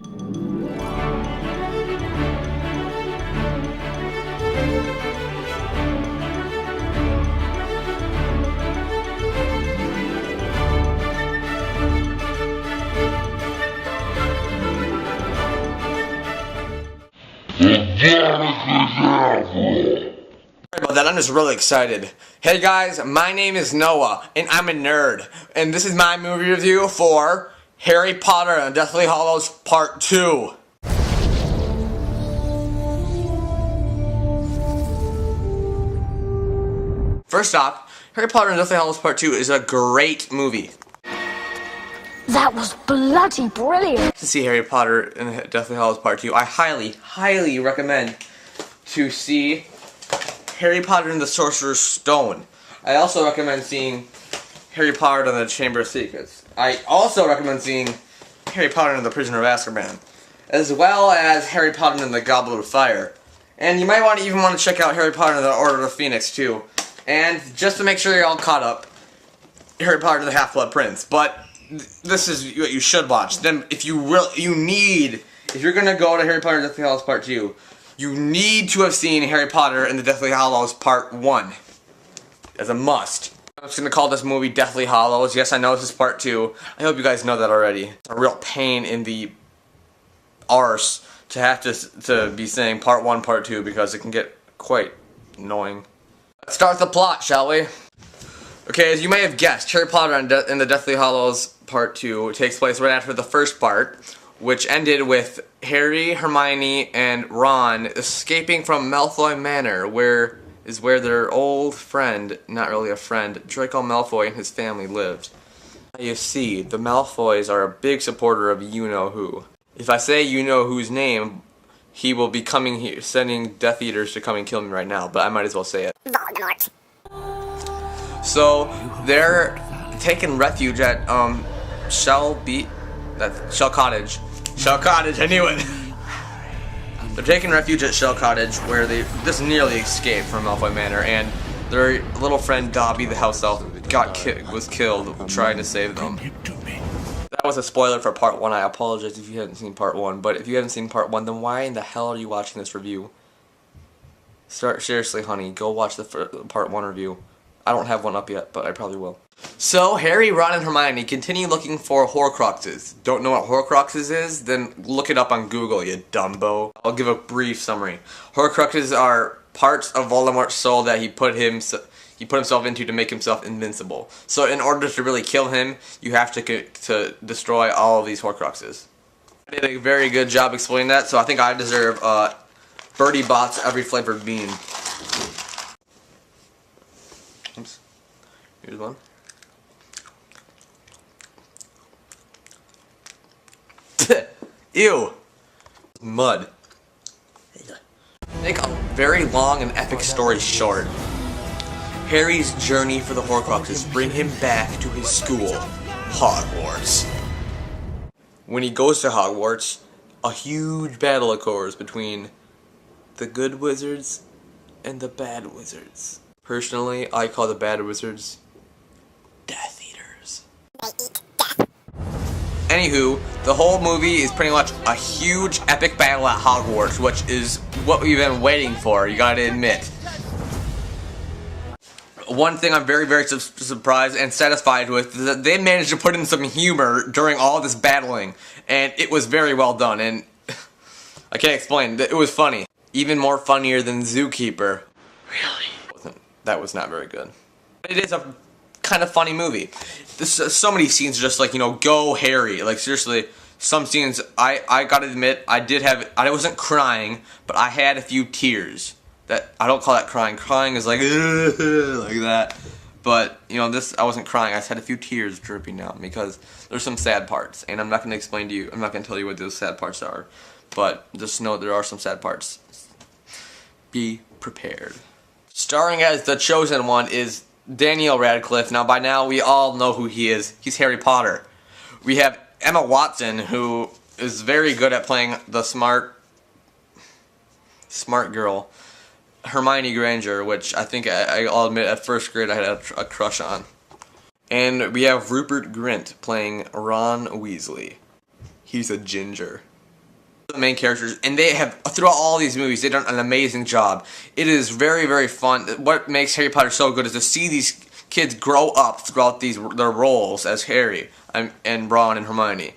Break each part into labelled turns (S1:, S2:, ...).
S1: Sorry about that, I'm just really excited. Hey guys, my name is Noah, and I'm a nerd. And this is my movie review for Harry Potter and Deathly Hallows Part 2. First off, Harry Potter and Deathly Hallows Part 2 is a great movie.
S2: That was bloody brilliant.
S1: To see Harry Potter and Deathly Hallows Part 2, I highly recommend to see Harry Potter and the Sorcerer's Stone. I also recommend seeing Harry Potter and the Chamber of Secrets. I also recommend seeing Harry Potter and the Prisoner of Azkaban, as well as Harry Potter and the Goblet of Fire. And you might even want to check out Harry Potter and the Order of the Phoenix too. And just to make sure you're all caught up, Harry Potter and the Half-Blood Prince. But this is what you should watch. Then if you're gonna go to Harry Potter and Deathly Hallows Part 2, you need to have seen Harry Potter and the Deathly Hallows Part 1 as a must. I'm just gonna call this movie Deathly Hallows. Yes, I know this is Part 2. I hope you guys know that already. It's a real pain in the arse to have to be saying Part 1, Part 2 because it can get quite annoying. Let's start the plot, shall we? Okay, as you may have guessed, Harry Potter and the Deathly Hallows Part 2 takes place right after the first part, which ended with Harry, Hermione, and Ron escaping from Malfoy Manor, where their old friend, not really a friend, Draco Malfoy and his family lived. You see, the Malfoys are a big supporter of you-know-who. If I say you-know-who's name, he will be coming here, sending Death Eaters to come and kill me right now, but I might as well say it.
S2: Voldemort.
S1: So, they're taking refuge at, Shell Cottage. Shell Cottage, I knew it! They're taking refuge at Shell Cottage, where they just nearly escaped from Malfoy Manor, and their little friend Dobby the house elf was killed trying to save them. That was a spoiler for Part 1, I apologize if you haven't seen Part 1, but if you haven't seen Part 1, then why in the hell are you watching this review? Seriously, honey, go watch the Part 1 review. I don't have one up yet, but I probably will. So, Harry, Ron, and Hermione continue looking for Horcruxes. Don't know what Horcruxes is? Then look it up on Google, you dumbo. I'll give a brief summary. Horcruxes are parts of Voldemort's soul that he put himself into to make himself invincible. So, in order to really kill him, you have to destroy all of these Horcruxes. I did a very good job explaining that, so I think I deserve Birdie Bot's every flavored bean. Oops. Here's one. Ew. Mud. Make a very long and epic story short. Harry's journey for the Horcruxes bring him back to his school, Hogwarts. When he goes to Hogwarts, a huge battle occurs between the good wizards and the bad wizards. Personally, I call the bad wizards Death Eaters.
S2: They eat death.
S1: Anywho, the whole movie is pretty much a huge epic battle at Hogwarts, which is what we've been waiting for, you gotta admit. One thing I'm very surprised and satisfied with is that they managed to put in some humor during all this battling, and it was very well done, and I can't explain, it was funny. Even more funnier than Zookeeper. Really? That was not very good. It is a kind of funny movie. There's so many scenes just like, you know, go Harry. Like seriously, some scenes, I gotta admit, I wasn't crying, but I had a few tears. That, I don't call that crying. Crying is like, like that. But, you know, I wasn't crying. I just had a few tears dripping down because there's some sad parts. And I'm not gonna explain to you, I'm not gonna tell you what those sad parts are. But just know there are some sad parts. Be prepared. Starring as the chosen one is Daniel Radcliffe. Now, by now, we all know who he is. He's Harry Potter. We have Emma Watson, who is very good at playing the smart girl, Hermione Granger, which I think I'll admit at first grade I had a crush on. And we have Rupert Grint playing Ron Weasley. He's a ginger. The main characters, and they have, throughout all these movies, they've done an amazing job. It is very, very fun. What makes Harry Potter so good is to see these kids grow up throughout their roles as Harry and Ron and Hermione.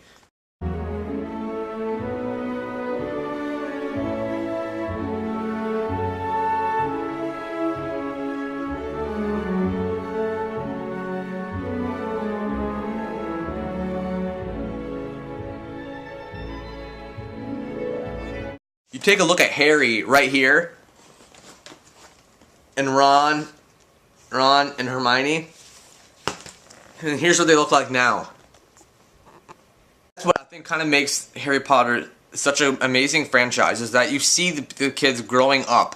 S1: You take a look at Harry right here, and Ron and Hermione, and here's what they look like now. That's what I think kind of makes Harry Potter such an amazing franchise, is that you see the kids growing up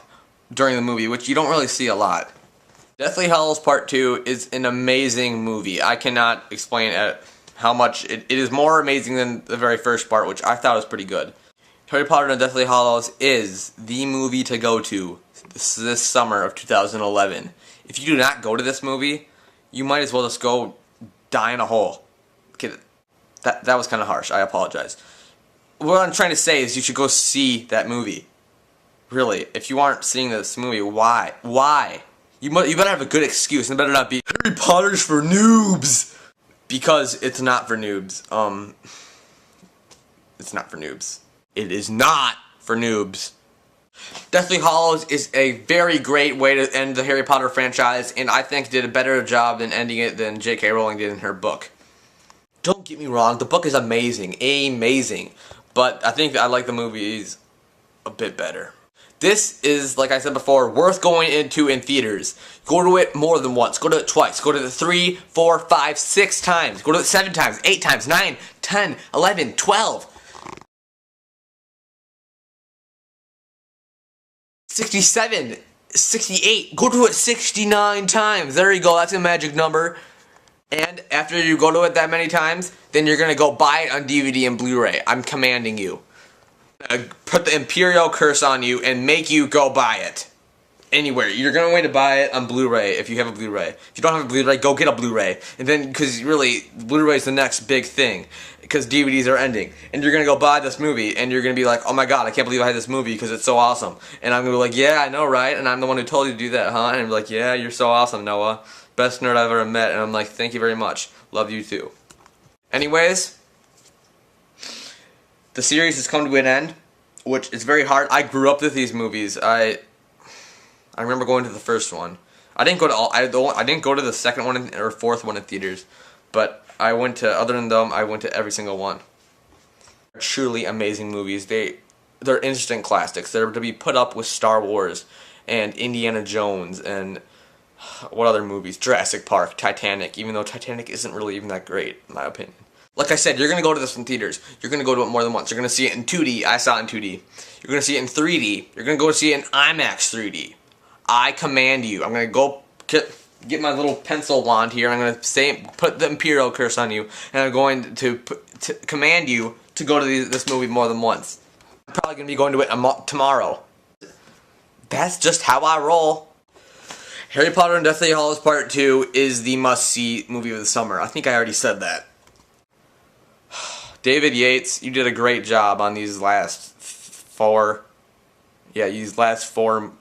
S1: during the movie, which you don't really see a lot. Deathly Hallows Part 2 is an amazing movie. I cannot explain how much it is more amazing than the very first part, which I thought was pretty good. Harry Potter and Deathly Hallows is the movie to go to this summer of 2011. If you do not go to this movie, you might as well just go die in a hole. Okay, that was kind of harsh. I apologize. What I'm trying to say is you should go see that movie. Really, if you aren't seeing this movie, why? Why? You better have a good excuse. It better not be Harry Potter's for noobs, because it's not for noobs. It's not for noobs. It is not for noobs. Deathly Hallows is a very great way to end the Harry Potter franchise, and I think did a better job in ending it than J.K. Rowling did in her book. Don't get me wrong, the book is amazing, but I think I like the movies a bit better. This is, like I said before, worth going into in theaters. Go to it more than once. Go to it twice. Go to it 3, 4, 5, 6 times. Go to it 7 times, 8 times, 9, 10, 11, 12. 67, 68, go to it 69 times. There you go, that's a magic number. And after you go to it that many times, then you're going to go buy it on DVD and Blu-ray. I'm commanding you. Put the Imperial curse on you and make you go buy it. Anywhere. You're going to buy it on Blu-ray if you have a Blu-ray. If you don't have a Blu-ray, go get a Blu-ray. And then, because really, Blu-ray is the next big thing. Because DVDs are ending. And you're going to go buy this movie, and you're going to be like, oh my god, I can't believe I had this movie because it's so awesome. And I'm going to be like, yeah, I know, right? And I'm the one who told you to do that, huh? And I'm like, yeah, you're so awesome, Noah. Best nerd I've ever met. And I'm like, thank you very much. Love you too. Anyways, the series has come to an end, which is very hard. I grew up with these movies. I remember going to the first one. I didn't go to I didn't go to the second one or fourth one in theaters, but I went to, other than them, I went to every single one. They're truly amazing movies. They're instant classics. They're to be put up with Star Wars and Indiana Jones and what other movies? Jurassic Park, Titanic, even though Titanic isn't really even that great, in my opinion. Like I said, you're going to go to this in theaters. You're going to go to it more than once. You're going to see it in 2D. I saw it in 2D. You're going to see it in 3D. You're going to go see it in IMAX 3D. I command you. I'm going to go get my little pencil wand here. I'm going to put the Imperial curse on you. And I'm going to command you to go to this movie more than once. I'm probably going to be going to it tomorrow. That's just how I roll. Harry Potter and Deathly Hallows Part 2 is the must-see movie of the summer. I think I already said that. David Yates, you did a great job on these last four. Yeah, these last four.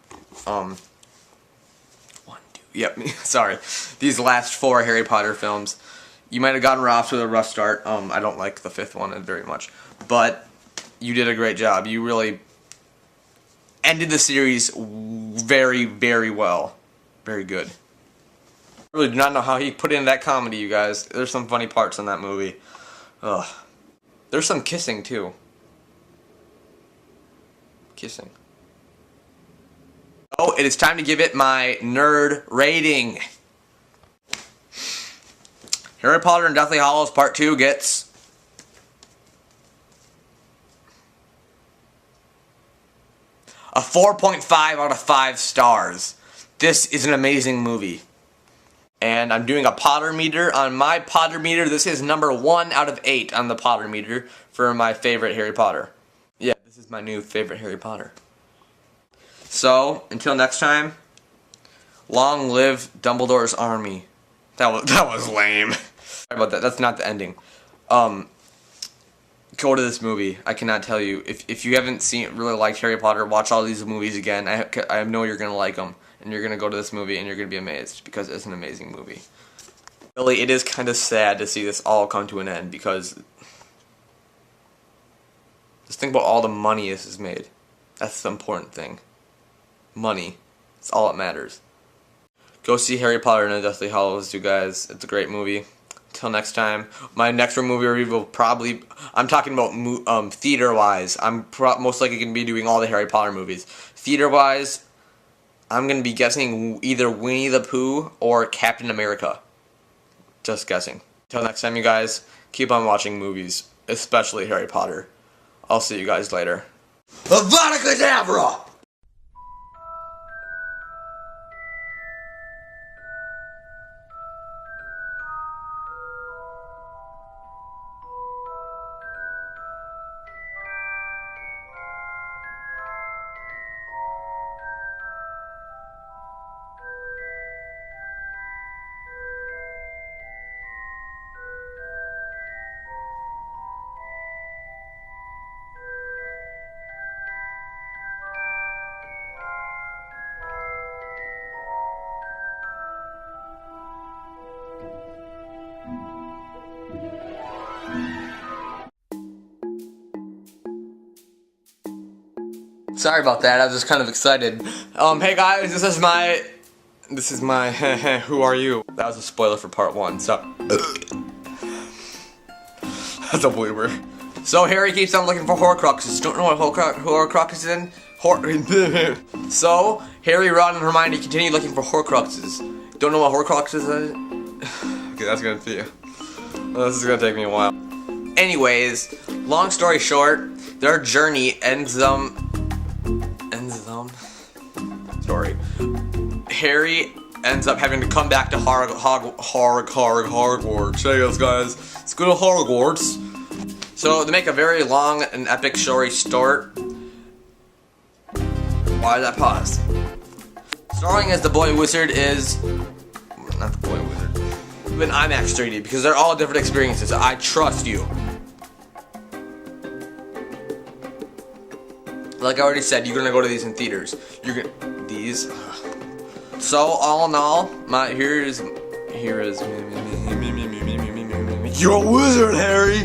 S1: Sorry. These last 4 Harry Potter films. You might have gotten off to a rough start. I don't like the 5th one very much, but you did a great job. You really ended the series very, very well. Very good. I really do not know how he put in that comedy, you guys. There's some funny parts in that movie. Ugh. There's some kissing, too. Kissing. Oh, it is time to give it my nerd rating. Harry Potter and Deathly Hallows Part 2 gets a 4.5 out of 5 stars. This is an amazing movie. And I'm doing a Potter meter. On my Potter meter, this is number 1 out of 8 on the Potter meter for my favorite Harry Potter. Yeah, this is my new favorite Harry Potter. So, until next time, long live Dumbledore's army. That was lame. Sorry about that. That's not the ending. go to this movie. I cannot tell you. If you haven't really liked Harry Potter, watch all these movies again. I know you're gonna like them, and you're gonna go to this movie and you're gonna be amazed because it's an amazing movie. Really, it is kind of sad to see this all come to an end because just think about all the money this has made. That's the important thing. Money. It's all that matters. Go see Harry Potter and the Deathly Hallows, you guys. It's a great movie. Till next time, my next movie review will probably, I'm talking about theater-wise. I'm most likely going to be doing all the Harry Potter movies. Theater-wise, I'm going to be guessing either Winnie the Pooh or Captain America. Just guessing. Till next time, you guys, keep on watching movies, especially Harry Potter. I'll see you guys later. Avada Kedavra! Sorry about that, I was just kind of excited. Hey guys, this is my who are you? That was a spoiler for part 1, so that's a blooper. So Harry keeps on looking for Horcruxes. Don't know what Horcruxes in? So Harry, Ron, and Hermione continue looking for Horcruxes. Don't know what Horcruxes are? Okay, that's gonna be. This is gonna take me a while. Anyways, long story short, their journey ends story. Harry ends up having to come back to Hogwarts. Hey guys, let's go to Hogwarts. So to make a very long and epic story short, why did I pause? Starring as the boy wizard is not the boy wizard, but IMAX 3D because they're all different experiences. I trust you. Like I already said, you're gonna go to these in theaters. These. So all in all, here is your wizard, Harry.